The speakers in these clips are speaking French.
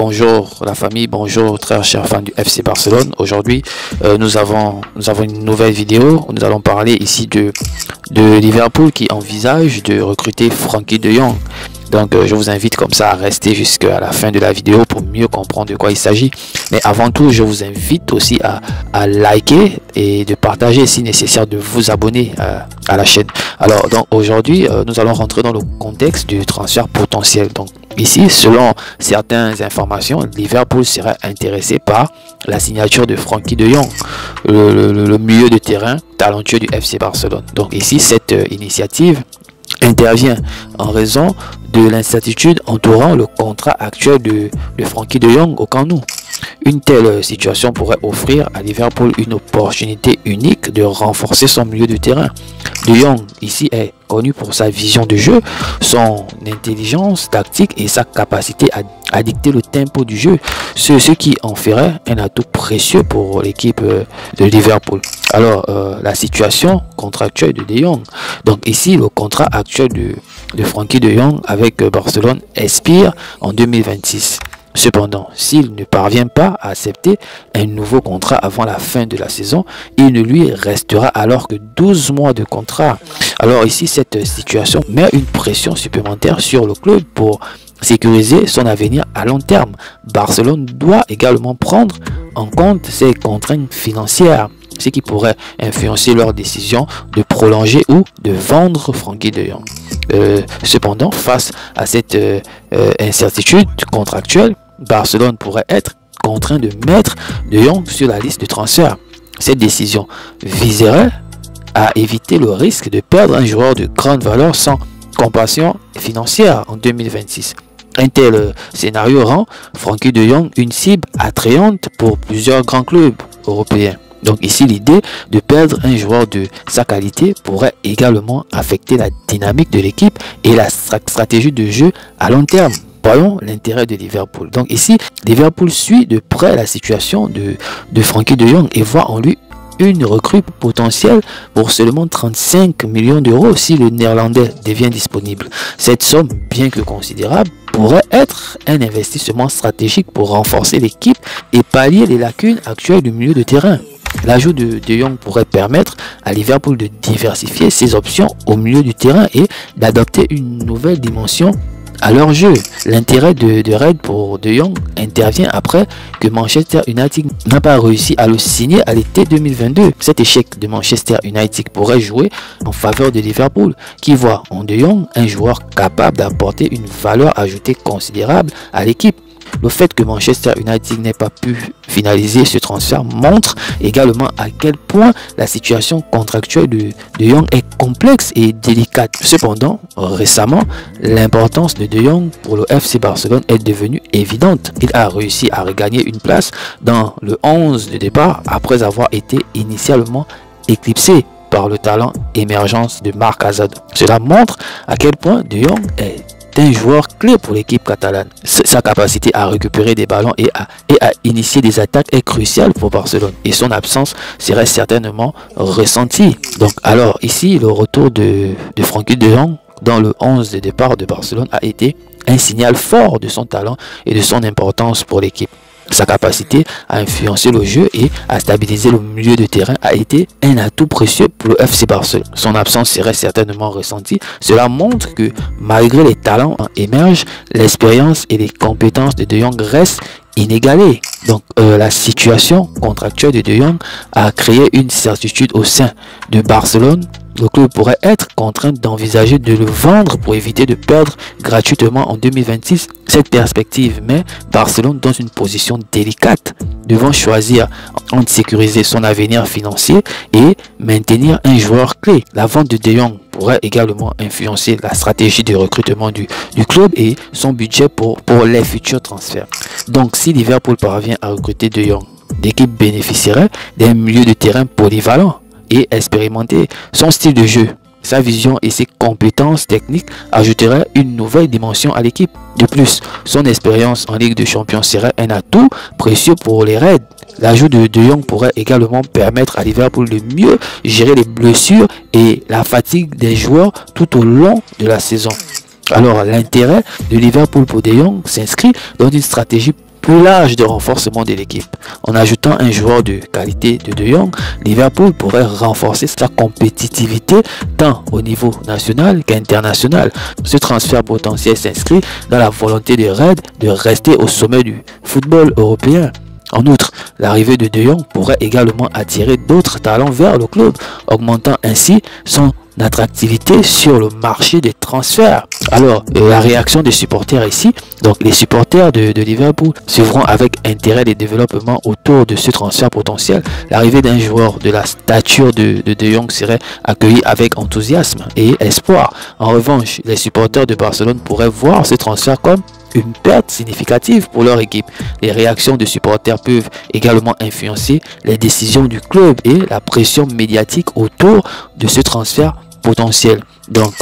bonjour la famille, bonjour très chers fans du FC Barcelone. Aujourd'hui, nous avons une nouvelle vidéo. Nous allons parler ici de Liverpool qui envisage de recruter Frenkie de Jong. Donc je vous invite comme ça à rester jusqu'à la fin de la vidéo pour mieux comprendre de quoi il s'agit. Mais avant tout, je vous invite aussi à liker et de partager, si nécessaire, de vous abonner à la chaîne. Alors donc aujourd'hui, nous allons rentrer dans le contexte du transfert potentiel. Donc ici, selon certaines informations, Liverpool serait intéressé par la signature de Frenkie de Jong, le milieu de terrain talentueux du FC Barcelone. Donc ici, cette initiative intervient en raison de l'incertitude entourant le contrat actuel de Frenkie de Jong au Camp Nou. Une telle situation pourrait offrir à Liverpool une opportunité unique de renforcer son milieu de terrain. De Jong ici est connu pour sa vision de jeu, son intelligence tactique et sa capacité à dicter le tempo du jeu, ce qui en ferait un atout précieux pour l'équipe de Liverpool. Alors la situation contractuelle de Jong, donc ici le contrat actuel de Frenkie de Jong avec Barcelone expire en 2026. Cependant, s'il ne parvient pas à accepter un nouveau contrat avant la fin de la saison, il ne lui restera alors que 12 mois de contrat. Alors ici, cette situation met une pression supplémentaire sur le club pour sécuriser son avenir à long terme. Barcelone doit également prendre en compte ses contraintes financières, ce qui pourrait influencer leur décision de prolonger ou de vendre Frenkie de Jong. Cependant, face à cette incertitude contractuelle, Barcelone pourrait être contraint de mettre de Jong sur la liste de transfert. Cette décision viserait à éviter le risque de perdre un joueur de grande valeur sans compensation financière en 2026. Un tel scénario rend Frenkie de Jong une cible attrayante pour plusieurs grands clubs européens. Donc ici, l'idée de perdre un joueur de sa qualité pourrait également affecter la dynamique de l'équipe et la stratégie de jeu à long terme. Voyons l'intérêt de Liverpool. Donc ici, Liverpool suit de près la situation de Frenkie de Jong et voit en lui une recrue potentielle pour seulement 35 millions d'euros si le néerlandais devient disponible. Cette somme, bien que considérable, pourrait être un investissement stratégique pour renforcer l'équipe et pallier les lacunes actuelles du milieu de terrain. L'ajout de Jong pourrait permettre à Liverpool de diversifier ses options au milieu du terrain et d'adopter une nouvelle dimension à leur jeu. L'intérêt de Red pour De Jong intervient après que Manchester United n'a pas réussi à le signer à l'été 2022. Cet échec de Manchester United pourrait jouer en faveur de Liverpool, qui voit en De Jong un joueur capable d'apporter une valeur ajoutée considérable à l'équipe. Le fait que Manchester United n'ait pas pu finaliser ce transfert montre également à quel point la situation contractuelle de Jong est complexe et délicate. Cependant, récemment, l'importance de Jong pour le FC Barcelone est devenue évidente. Il a réussi à regagner une place dans le 11 de départ après avoir été initialement éclipsé par le talent émergence de Marc Hazard. Cela montre à quel point De Jong est un joueur clé pour l'équipe catalane. Sa capacité à récupérer des ballons et à initier des attaques est cruciale pour Barcelone et son absence serait certainement ressentie. Donc alors ici, le retour de Frenkie de Jong dans le 11 de départ de Barcelone a été un signal fort de son talent et de son importance pour l'équipe. Sa capacité à influencer le jeu et à stabiliser le milieu de terrain a été un atout précieux pour le FC Barcelone. Son absence serait certainement ressentie. Cela montre que malgré les talents émergent, l'expérience et les compétences de De Jong restent inégalées. Donc la situation contractuelle de De Jong a créé une certitude au sein de Barcelone. Le club pourrait être contraint d'envisager de le vendre pour éviter de perdre gratuitement en 2026. Cette perspective met Barcelone dans une position délicate, devant choisir entre sécuriser son avenir financier et maintenir un joueur clé. La vente de De Jong pourrait également influencer la stratégie de recrutement du club et son budget pour les futurs transferts. Donc si Liverpool parvient à recruter De Jong, l'équipe bénéficierait d'un milieu de terrain polyvalent et expérimenter. Son style de jeu, sa vision et ses compétences techniques ajouteraient une nouvelle dimension à l'équipe. De plus, son expérience en Ligue des Champions serait un atout précieux pour les Reds. L'ajout de Jong pourrait également permettre à Liverpool de mieux gérer les blessures et la fatigue des joueurs tout au long de la saison. Alors l'intérêt de Liverpool pour De Jong s'inscrit dans une stratégie plus large de renforcement de l'équipe. En ajoutant un joueur de qualité de Jong, Liverpool pourrait renforcer sa compétitivité tant au niveau national qu'international. Ce transfert potentiel s'inscrit dans la volonté de Red de rester au sommet du football européen. En outre, l'arrivée de Jong pourrait également attirer d'autres talents vers le club, augmentant ainsi son attractivité sur le marché des transferts. Alors, la réaction des supporters ici, donc les supporters de Liverpool suivront avec intérêt les développements autour de ce transfert potentiel. L'arrivée d'un joueur de la stature de Jong serait accueillie avec enthousiasme et espoir. En revanche, les supporters de Barcelone pourraient voir ce transfert comme une perte significative pour leur équipe. Les réactions des supporters peuvent également influencer les décisions du club et la pression médiatique autour de ce transfert potentiel. Donc,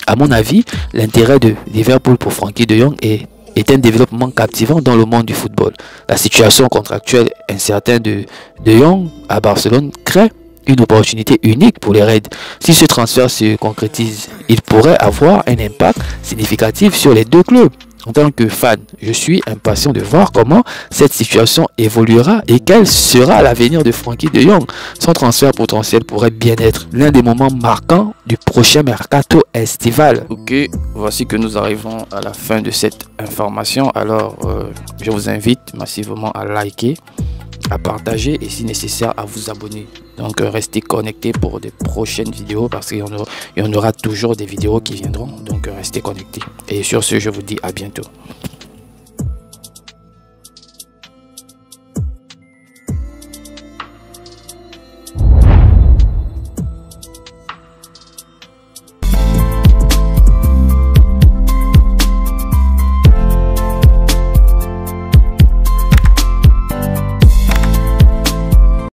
à mon avis, l'intérêt de Liverpool pour Frenkie de Jong est un développement captivant dans le monde du football. La situation contractuelle incertaine de Jong à Barcelone crée une opportunité unique pour les Reds. Si ce transfert se concrétise, il pourrait avoir un impact significatif sur les deux clubs. En tant que fan, je suis impatient de voir comment cette situation évoluera et quel sera l'avenir de Frenkie de Jong. Son transfert potentiel pourrait bien être l'un des moments marquants du prochain mercato estival. Ok, voici que nous arrivons à la fin de cette information. Alors, je vous invite massivement à liker, à partager et si nécessaire à vous abonner. Donc restez connectés pour des prochaines vidéos parce qu'il y en aura toujours des vidéos qui viendront. Donc restez connectés. Et sur ce, je vous dis à bientôt.